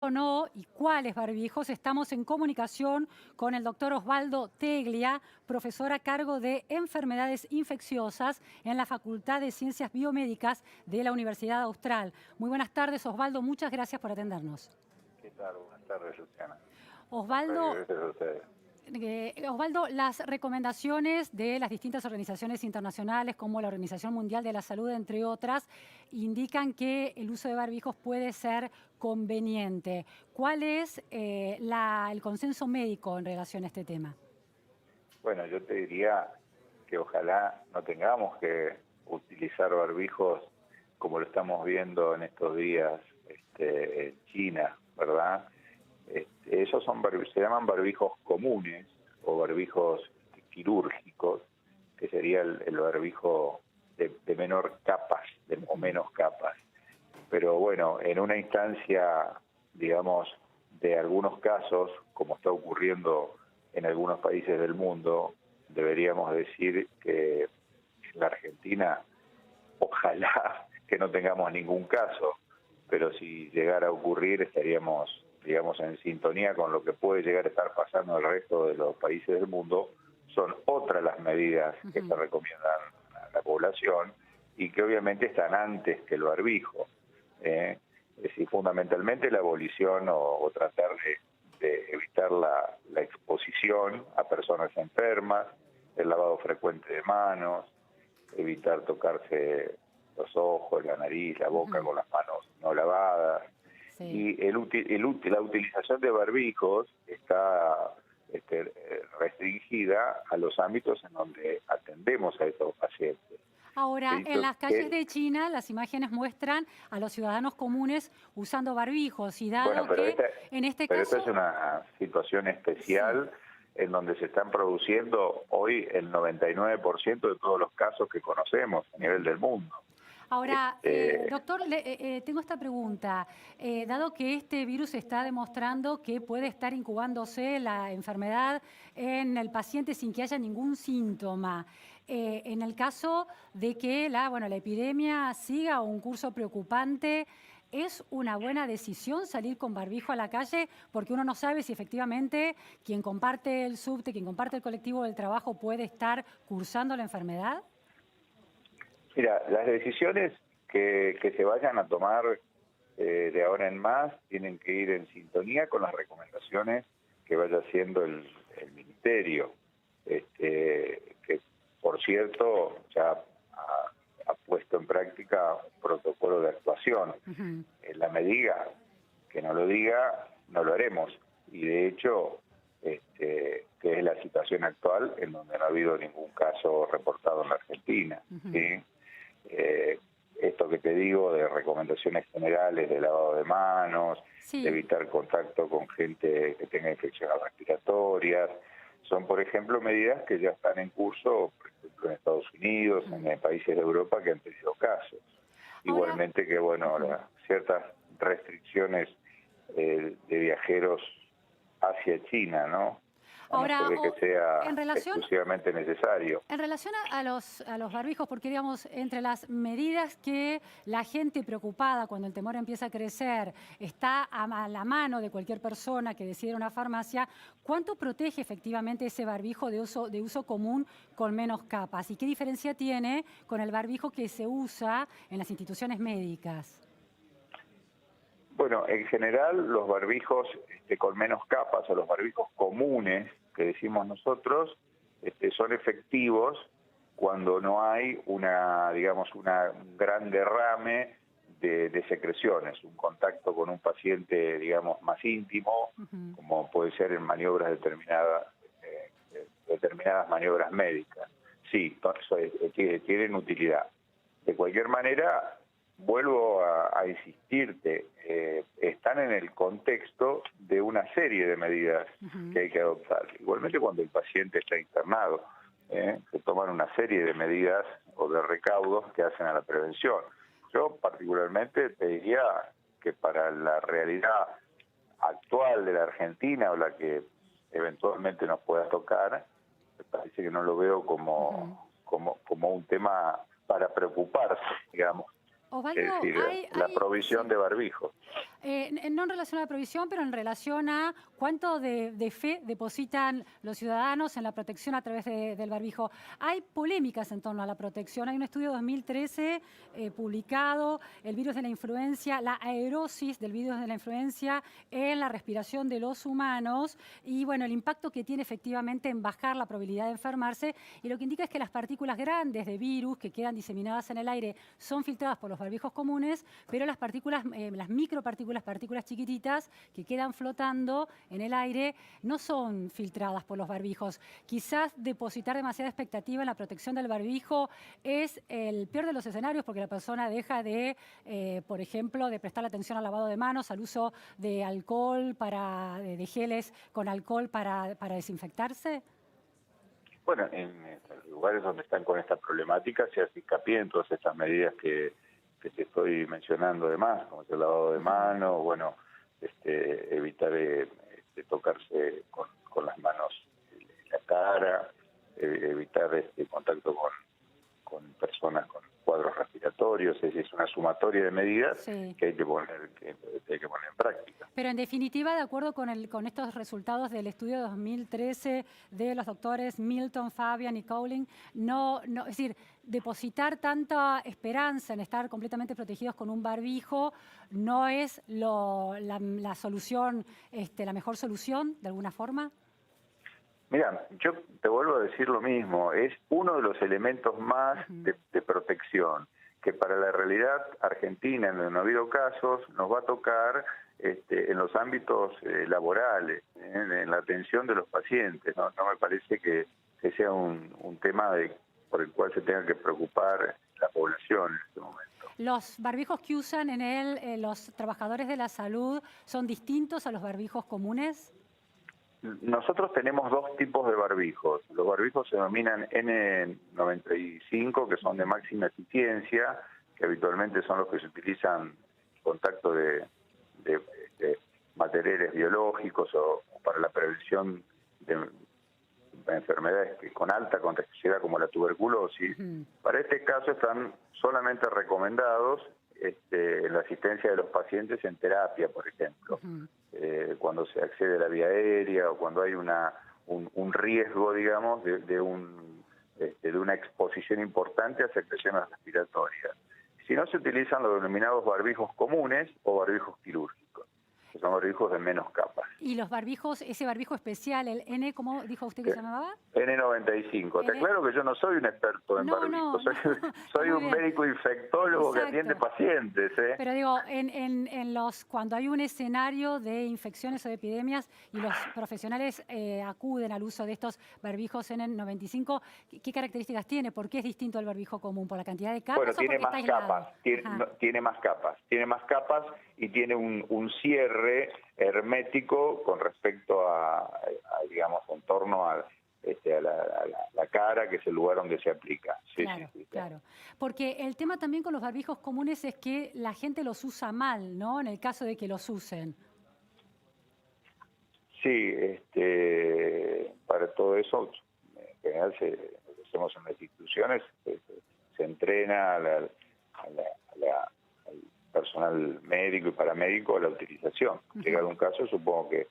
o no y cuáles barbijos, estamos en comunicación con el doctor Osvaldo Teglia, profesor a cargo de enfermedades infecciosas en la Facultad de Ciencias Biomédicas de la Universidad Austral. Muy buenas tardes, Osvaldo, muchas gracias por atendernos. ¿Qué tal? Buenas tardes, Luciana. Al contrario, Osvaldo, gracias a ustedes. Osvaldo, las recomendaciones de las distintas organizaciones internacionales, como la Organización Mundial de la Salud, entre otras, indican que el uso de barbijos puede ser conveniente. ¿Cuál es el consenso médico en relación a este tema? Bueno, yo te diría que ojalá no tengamos que utilizar barbijos como lo estamos viendo en estos días en China, ¿verdad? Esos se llaman barbijos comunes o barbijos quirúrgicos, que sería el barbijo de menor capas o menos capas. Pero bueno, en una instancia, digamos, de algunos casos, como está ocurriendo en algunos países del mundo, deberíamos decir que en la Argentina, ojalá que no tengamos ningún caso, pero si llegara a ocurrir estaríamos, digamos, en sintonía con lo que puede llegar a estar pasando en el resto de los países del mundo. Son otras las medidas que se recomiendan a la población y que obviamente están antes que el barbijo. Es decir, fundamentalmente la abolición o tratar de evitar la exposición a personas enfermas, el lavado frecuente de manos, evitar tocarse los ojos, la nariz, la boca con las manos no lavadas. Sí. Y la utilización de barbijos está restringida a los ámbitos en donde atendemos a estos pacientes. Ahora, en las calles de China, las imágenes muestran a los ciudadanos comunes usando barbijos y Bueno, dado que en este pero esta es caso, una situación sí. especial en donde se están produciendo hoy el 99% de todos los casos que conocemos a nivel del mundo. Ahora, Este, doctor, tengo esta pregunta. Dado que este virus está demostrando que puede estar incubándose la enfermedad en el paciente sin que haya ningún síntoma, en el caso de que la epidemia siga un curso preocupante, ¿es una buena decisión salir con barbijo a la calle? Porque uno no sabe si efectivamente quien comparte el subte, quien comparte el colectivo del trabajo puede estar cursando la enfermedad. Mira, las decisiones que se vayan a tomar de ahora en más tienen que ir en sintonía con las recomendaciones que vaya haciendo el Ministerio, que por cierto ya ha puesto en práctica un protocolo de actuación. En la medida que no lo diga, no lo haremos. Y de hecho, que es la situación actual en donde no ha habido ningún caso reportado en la Argentina. ¿Sí? Esto que te digo de recomendaciones generales de lavado de manos, de Sí. evitar contacto con gente que tenga infecciones respiratorias, son por ejemplo medidas que ya están en curso, por ejemplo en Estados Unidos, en países de Europa que han tenido casos. Ahora, Igualmente que bueno, ciertas restricciones de viajeros hacia China, ¿no? A no ser ahora, de que sea en relación, exclusivamente necesario. a los barbijos, porque digamos, entre las medidas que la gente preocupada cuando el temor empieza a crecer está a la mano de cualquier persona que decida ir a una farmacia, ¿cuánto protege efectivamente ese barbijo de uso común con menos capas? ¿Y qué diferencia tiene con el barbijo que se usa en las instituciones médicas? Bueno, en general los barbijos con menos capas o los barbijos comunes que decimos nosotros son efectivos cuando no hay un gran derrame de secreciones, un contacto con un paciente, digamos, más íntimo, como puede ser en maniobras determinadas maniobras médicas. Sí, tienen utilidad. De cualquier manera, vuelvo a insistirte, están en el contexto de una serie de medidas que hay que adoptar. Igualmente cuando el paciente está internado, se toman una serie de medidas o de recaudos que hacen a la prevención. Yo particularmente te diría que para la realidad actual de la Argentina o la que eventualmente nos pueda tocar, me parece que no lo veo como un tema para preocuparse, digamos. Es Osvaldo, decir, la provisión sí. de barbijos. No en relación a la provisión, pero en relación a cuánto de fe depositan los ciudadanos en la protección a través del barbijo. Hay polémicas en torno a la protección. Hay un estudio de 2013 publicado, el virus de la influencia, la aerosis del virus de la influencia en la respiración de los humanos y, bueno, el impacto que tiene efectivamente en bajar la probabilidad de enfermarse. Y lo que indica es que las partículas grandes de virus que quedan diseminadas en el aire son filtradas por los barbijos comunes, pero las partículas, las micropartículas, partículas chiquititas que quedan flotando en el aire, no son filtradas por los barbijos. Quizás depositar demasiada expectativa en la protección del barbijo es el peor de los escenarios porque la persona deja de, por ejemplo, de prestar atención al lavado de manos, al uso de alcohol, de geles con alcohol para desinfectarse. Bueno, en los lugares donde están con esta problemática se hace hincapié en todas estas medidas que te estoy mencionando además, como es el lavado de manos, bueno, evitar tocarse con las manos la cara, evitar contacto con personas con cuadros respiratorios, es decir, es una sumatoria de medidas que hay que poner en práctica. Pero en definitiva, de acuerdo con estos resultados del estudio de 2013 de los doctores Milton, Fabian y Cowling, es decir, depositar tanta esperanza en estar completamente protegidos con un barbijo no es la solución, la mejor solución, de alguna forma. Mira, yo te vuelvo a decir lo mismo, es uno de los elementos más de protección, que para la realidad argentina, en donde no ha habido casos, nos va a tocar en los ámbitos laborales, en la atención de los pacientes. No me parece que sea un tema por el cual se tenga que preocupar la población en este momento. ¿Los barbijos que usan los trabajadores de la salud son distintos a los barbijos comunes? Nosotros tenemos dos tipos de barbijos. Los barbijos se denominan N95, que son de máxima eficiencia, que habitualmente son los que se utilizan en contacto de materiales biológicos o para la prevención de enfermedades con alta contagiosidad como la tuberculosis. Para este caso están solamente recomendados en la asistencia de los pacientes en terapia, por ejemplo, cuando se accede a la vía aérea o cuando hay un riesgo, digamos, de una exposición importante a secreciones respiratorias. Si no, se utilizan los denominados barbijos comunes o barbijos quirúrgicos, que son barbijos de menos capas. ¿Y los barbijos, ese barbijo especial, el N, cómo dijo usted que se llamaba? N95. Te aclaro que yo no soy un experto en barbijos, soy un médico infectólogo que atiende pacientes. Pero digo, cuando hay un escenario de infecciones o de epidemias y los profesionales acuden al uso de estos barbijos N95, ¿qué características tiene? ¿Por qué es distinto al barbijo común? ¿Por la cantidad de capas? Bueno, tiene más capas, tiene más capas y tiene un cierre hermético con respecto a digamos, en torno a la cara, que es el lugar donde se aplica. Claro. Porque el tema también con los barbijos comunes es que la gente los usa mal, ¿no? En el caso de que los usen. Sí, para todo eso, en general, lo que hacemos en las instituciones, se entrena al personal médico y paramédico a la utilización. Llegado un caso, supongo que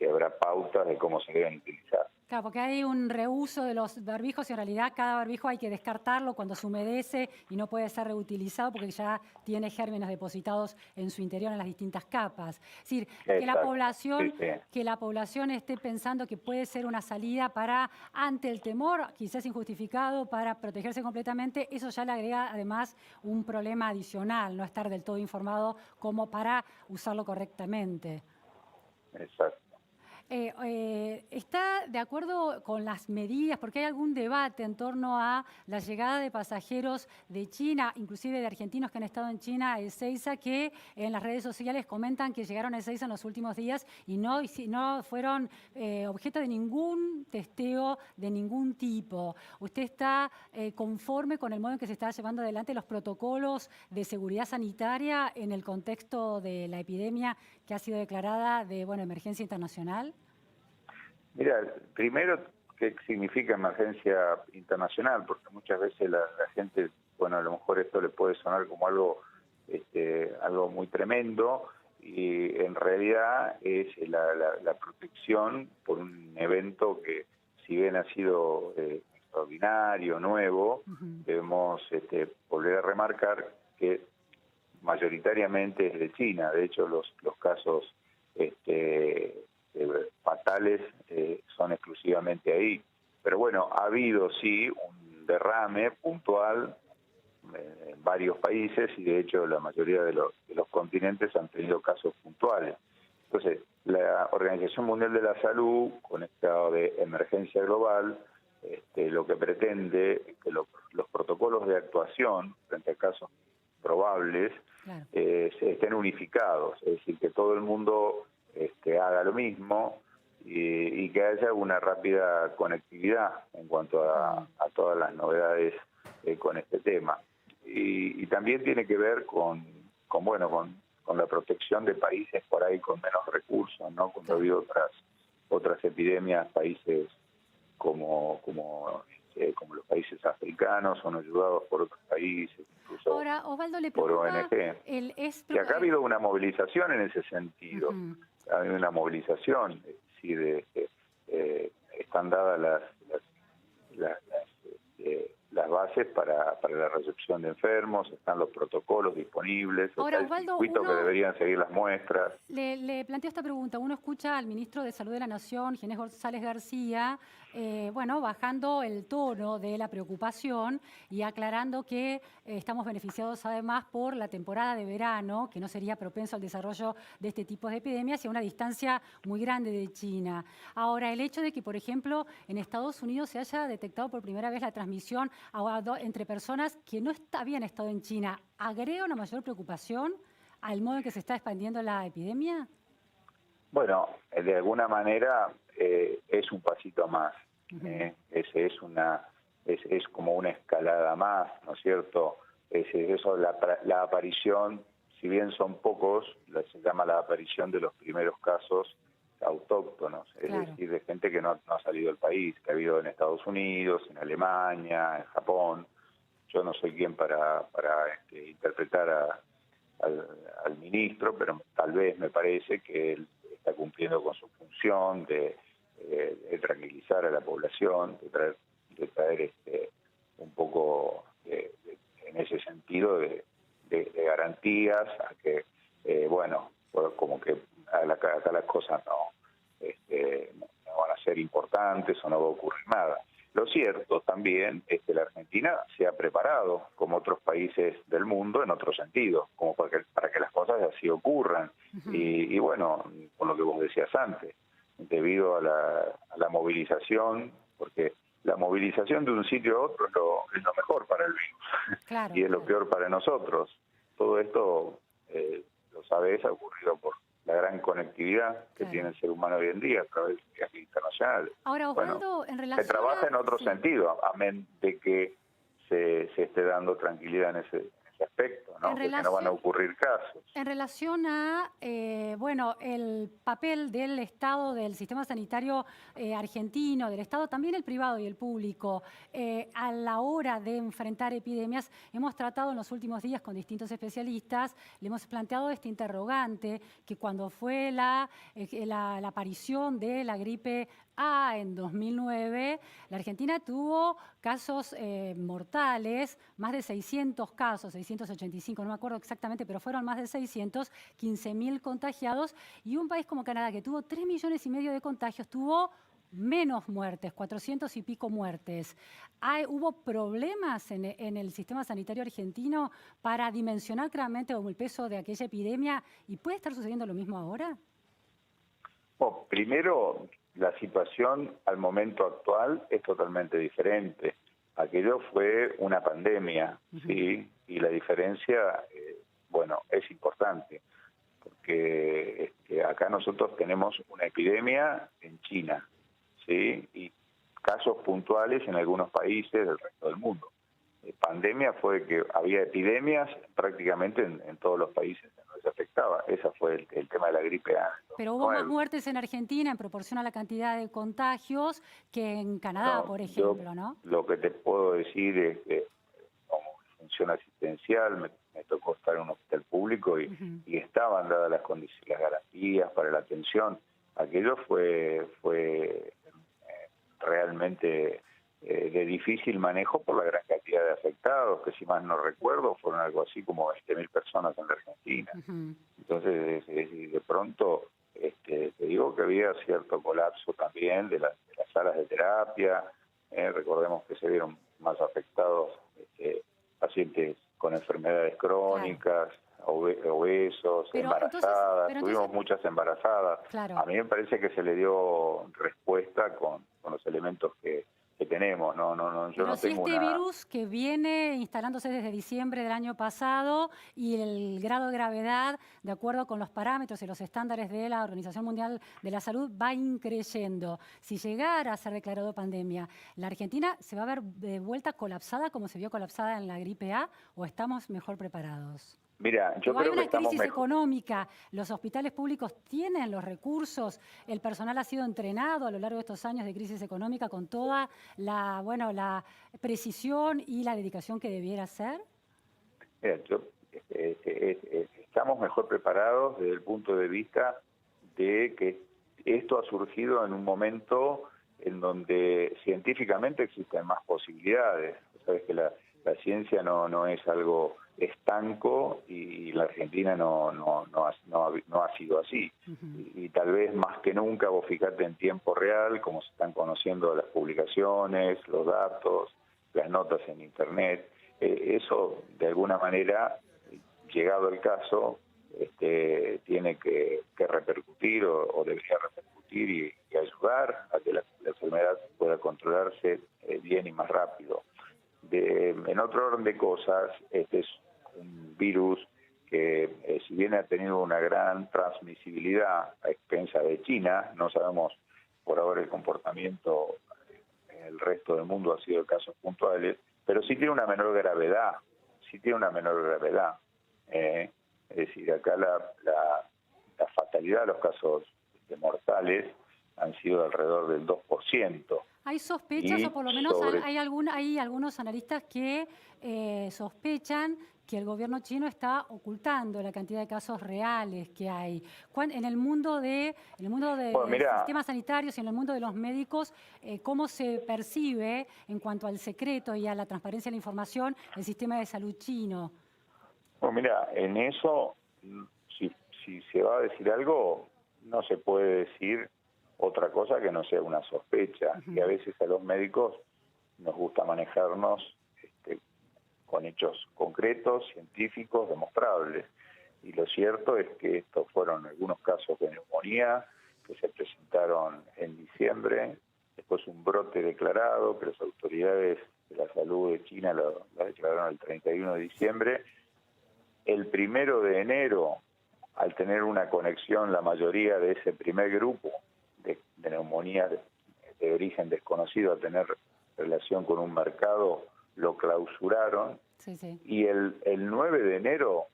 habrá pautas de cómo se deben utilizar. Claro, porque hay un reuso de los barbijos y en realidad cada barbijo hay que descartarlo cuando se humedece y no puede ser reutilizado porque ya tiene gérmenes depositados en su interior en las distintas capas. Es decir, que la población esté pensando que puede ser una salida ante el temor, quizás injustificado, para protegerse completamente, eso ya le agrega además un problema adicional, no estar del todo informado como para usarlo correctamente. Exacto. ¿Está de acuerdo con las medidas? Porque hay algún debate en torno a la llegada de pasajeros de China, inclusive de argentinos que han estado en China, a Ezeiza, que en las redes sociales comentan que llegaron a Ezeiza en los últimos días y no fueron objeto de ningún testeo de ningún tipo. ¿Usted está conforme con el modo en que se está llevando adelante los protocolos de seguridad sanitaria en el contexto de la epidemia que ha sido declarada de emergencia internacional? Mira, primero, ¿qué significa emergencia internacional? Porque muchas veces la gente, a lo mejor esto le puede sonar como algo muy tremendo. y en realidad es la protección por un evento que, si bien ha sido extraordinario, nuevo, debemos volver a remarcar que mayoritariamente es de China. De hecho, los casos fatales son exclusivamente ahí. Pero bueno, ha habido sí un derrame puntual en varios países, y de hecho la mayoría de los continentes han tenido casos puntuales. Entonces, la Organización Mundial de la Salud, con estado de emergencia global, lo que pretende es que los protocolos de actuación frente a casos probables Claro. se estén unificados, es decir, que todo el mundo haga lo mismo y que haya una rápida conectividad en cuanto a todas las novedades con este tema. Y también tiene que ver con la protección de países por ahí con menos recursos, ¿no? Cuando ha habido otras epidemias, países como los países africanos son ayudados por otros países, incluso Ahora, Osvaldo, ¿le por preocupa ONG. Que acá ha habido una movilización en ese sentido. Ha habido una movilización, es decir, están dadas las bases para la recepción de enfermos, están los protocolos disponibles, ahora, está el Osvaldo, circuito que deberían seguir las muestras. Le planteo esta pregunta. Uno escucha al ministro de Salud de la Nación, Ginés González García, bajando el tono de la preocupación y aclarando que estamos beneficiados además por la temporada de verano, que no sería propenso al desarrollo de este tipo de epidemias y a una distancia muy grande de China. Ahora, el hecho de que, por ejemplo, en Estados Unidos se haya detectado por primera vez la transmisión entre personas que no habían estado en China, ¿agrega una mayor preocupación al modo en que se está expandiendo la epidemia? Bueno, de alguna manera es un pasito más. Es como una escalada más, ¿no es cierto? La aparición, si bien son pocos, se llama la aparición de los primeros casos autóctonos, es decir, de gente que no ha salido del país, que ha habido en Estados Unidos, en Alemania, en Japón. Yo no soy quien para interpretar al ministro, pero tal vez me parece que él está cumpliendo con su función de tranquilizar a la población, de traer un poco en ese sentido de garantías a que, como que acá las cosas no van a ser importantes o no va a ocurrir nada. Lo cierto también es que la Argentina se ha preparado, como otros países del mundo, en otro sentido, como para que las cosas así ocurran. Y bueno, con lo que vos decías antes, debido a la movilización, porque la movilización de un sitio a otro es lo mejor para el virus, y es lo peor para nosotros. Todo esto, lo sabés, ha ocurrido por la gran conectividad que tiene el ser humano hoy en día a través de viajes internacionales. Ahora, Osvaldo, en relación se trabaja en otro sentido, amén de que se esté dando tranquilidad en ese aspecto, ¿no? Que no van a ocurrir casos. En relación a, el papel del Estado, del sistema sanitario argentino, del Estado, también el privado y el público, a la hora de enfrentar epidemias, hemos tratado en los últimos días con distintos especialistas, le hemos planteado este interrogante, que cuando fue la aparición de la gripe A en 2009, la Argentina tuvo casos mortales, más de 600 casos, 685, no me acuerdo exactamente, pero fueron más de 600, 15.000 contagiados, y un país como Canadá, que tuvo 3,5 millones de contagios, tuvo menos muertes, 400 y pico muertes. ¿Hubo problemas en el sistema sanitario argentino para dimensionar claramente el peso de aquella epidemia? ¿Y puede estar sucediendo lo mismo ahora? Bueno, primero, la situación al momento actual es totalmente diferente. Aquello fue una pandemia, ¿sí? Y la diferencia, es importante, porque acá nosotros tenemos una epidemia en China, ¿sí? Y casos puntuales en algunos países del resto del mundo. Pandemia fue que había epidemias prácticamente en todos los países donde se afectaba. Ese fue el tema de la gripe A. Pero hubo más muertes en Argentina en proporción a la cantidad de contagios que en Canadá, por ejemplo, ¿no? Lo que te puedo decir es que como función asistencial me tocó estar en un hospital público y estaban dadas las condiciones, las garantías para la atención. Aquello fue realmente de difícil manejo por la gran cantidad de afectados, que si mal no recuerdo fueron algo así como 20.000 personas en la Argentina. Entonces, de pronto, te digo que había cierto colapso también de las salas de terapia. Recordemos que se vieron más afectados pacientes con enfermedades crónicas, obesos, embarazadas. Tuvimos muchas embarazadas. Claro. A mí me parece que se le dio respuesta con los elementos que tenemos. Yo no si tengo este virus que viene instalándose desde diciembre del año pasado y el grado de gravedad, de acuerdo con los parámetros y los estándares de la Organización Mundial de la Salud, va increyendo. Si llegara a ser declarado pandemia, ¿la Argentina se va a ver de vuelta colapsada como se vio colapsada en la gripe A o estamos mejor preparados? Mira, yo creo que estamos hay una crisis económica, los hospitales públicos tienen los recursos, el personal ha sido entrenado a lo largo de estos años de crisis económica con toda la precisión y la dedicación que debiera ser. Mira, estamos mejor preparados desde el punto de vista de que esto ha surgido en un momento en donde científicamente existen más posibilidades. Sabes que la ciencia no es algo estanco y la Argentina no ha sido así. Y tal vez más que nunca, vos fijate en tiempo real, como se están conociendo las publicaciones, los datos, las notas en Internet. Eso, de alguna manera, llegado el caso, tiene que repercutir o debería repercutir y ayudar a que la enfermedad pueda controlarse bien y más rápido. En otro orden de cosas, este es un virus que si bien ha tenido una gran transmisibilidad a expensa de China, no sabemos por ahora el comportamiento en el resto del mundo, ha sido de casos puntuales, pero sí tiene una menor gravedad, es decir, acá la fatalidad de los casos mortales han sido alrededor del 2%. ¿Hay sospechas o por lo menos hay algunos analistas que sospechan que el gobierno chino está ocultando la cantidad de casos reales que hay? En el mundo de sistemas sanitarios y en el mundo de los médicos, ¿cómo se percibe en cuanto al secreto y a la transparencia de la información el sistema de salud chino? Bueno, mira, en eso, si se va a decir algo, no se puede decir otra cosa que no sea una sospecha. Y a veces a los médicos nos gusta manejarnos con hechos concretos, científicos, demostrables. Y lo cierto es que estos fueron algunos casos de neumonía que se presentaron en diciembre, después un brote declarado que las autoridades de la salud de China lo declararon el 31 de diciembre. El 1 de enero, al tener una conexión la mayoría de ese primer grupo de neumonía de origen desconocido a tener relación con un mercado, lo clausuraron. Sí. Y el 9 de enero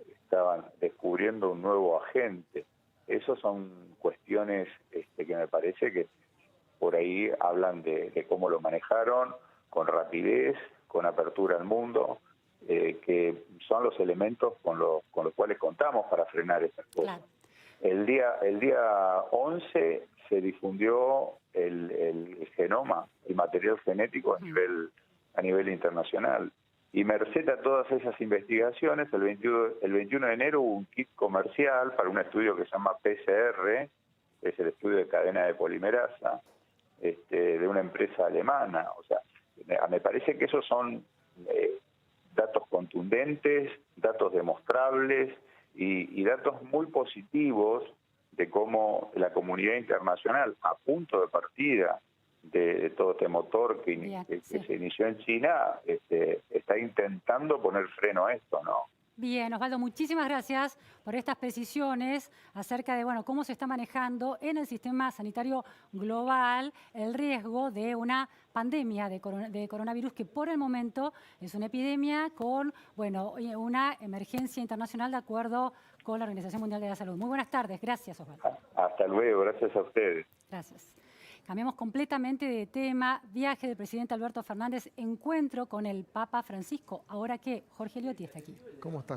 estaban descubriendo un nuevo agente. Esas son cuestiones que me parece que por ahí hablan de cómo lo manejaron, con rapidez, con apertura al mundo, que son los elementos con los cuales contamos para frenar estas cosas. Claro. El día 11 se difundió el genoma, el material genético a nivel internacional. Y merced a todas esas investigaciones, el 21 de enero hubo un kit comercial para un estudio que se llama PCR, que es el estudio de cadena de polimerasa, de una empresa alemana. O sea, me parece que esos son datos contundentes, datos demostrables y datos muy positivos de cómo la comunidad internacional, a punto de partida de todo este motor que se inició en China, está intentando poner freno a esto, ¿no? Bien, Osvaldo, muchísimas gracias por estas precisiones acerca de cómo se está manejando en el sistema sanitario global el riesgo de una pandemia de coronavirus que por el momento es una epidemia con una emergencia internacional de acuerdo con la Organización Mundial de la Salud. Muy buenas tardes, gracias Osvaldo. Hasta luego, gracias a ustedes. Gracias. Cambiamos completamente de tema. Viaje del presidente Alberto Fernández, encuentro con el Papa Francisco. Ahora que Jorge Eliotti está aquí. ¿Cómo estás?